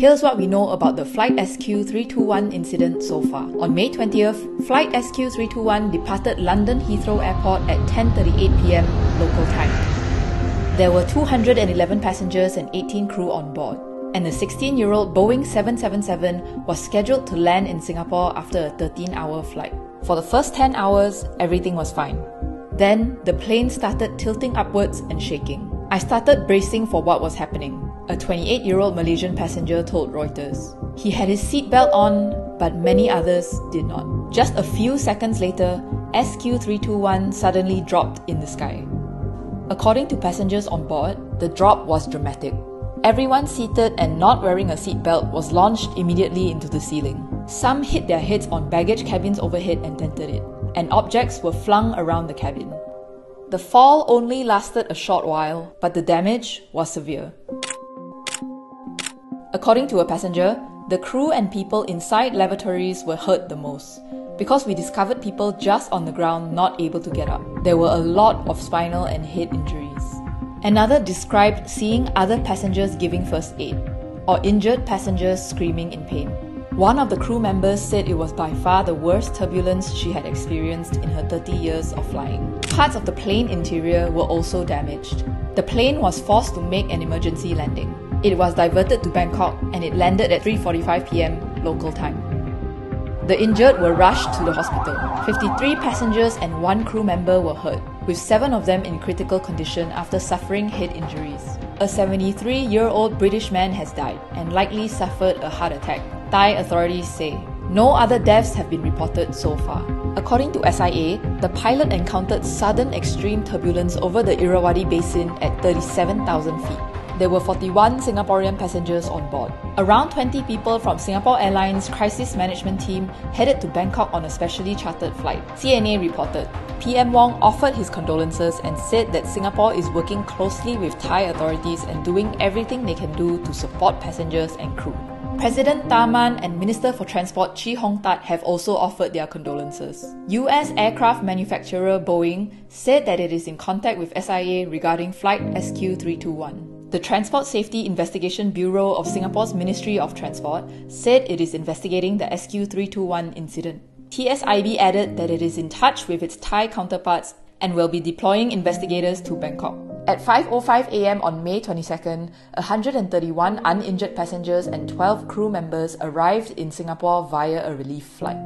Here's what we know about the Flight SQ 321 incident so far. On May 20th, Flight SQ 321 departed London Heathrow Airport at 10:38 p.m. local time. There were 211 passengers and 18 crew on board, and the 16-year-old Boeing 777 was scheduled to land in Singapore after a 13-hour flight. For the first 10 hours, everything was fine. Then, the plane started tilting upwards and shaking. I started bracing for what was happening, a 28-year-old Malaysian passenger told Reuters. He had his seatbelt on, but many others did not. Just a few seconds later, SQ321 suddenly dropped in the sky. According to passengers on board, the drop was dramatic. Everyone seated and not wearing a seatbelt was launched immediately into the ceiling. Some hit their heads on baggage cabins overhead and dented it, and objects were flung around the cabin. The fall only lasted a short while, but the damage was severe. According to a passenger, the crew and people inside lavatories were hurt the most, because we discovered people just on the ground not able to get up. There were a lot of spinal and head injuries. Another described seeing other passengers giving first aid, or injured passengers screaming in pain. One of the crew members said it was by far the worst turbulence she had experienced in her 30 years of flying. Parts of the plane interior were also damaged. The plane was forced to make an emergency landing. It was diverted to Bangkok and it landed at 3:45 p.m. local time. The injured were rushed to the hospital. 53 passengers and 1 crew member were hurt, with 7 of them in critical condition after suffering head injuries. A 73-year-old British man has died and likely suffered a heart attack, Thai authorities say. No other deaths have been reported so far. According to SIA, the pilot encountered sudden extreme turbulence over the Irrawaddy Basin at 37,000 feet. There were 41 Singaporean passengers on board. Around 20 people from Singapore Airlines' crisis management team headed to Bangkok on a specially chartered flight. CNA reported, PM Wong offered his condolences and said that Singapore is working closely with Thai authorities and doing everything they can do to support passengers and crew. President Tharman and Minister for Transport Chee Hong Tat have also offered their condolences. US aircraft manufacturer Boeing said that it is in contact with SIA regarding Flight SQ 321. The Transport Safety Investigation Bureau of Singapore's Ministry of Transport said it is investigating the SQ 321 incident. TSIB added that it is in touch with its Thai counterparts and will be deploying investigators to Bangkok. At 5:05 a.m. on May 22nd, 131 uninjured passengers and 12 crew members arrived in Singapore via a relief flight.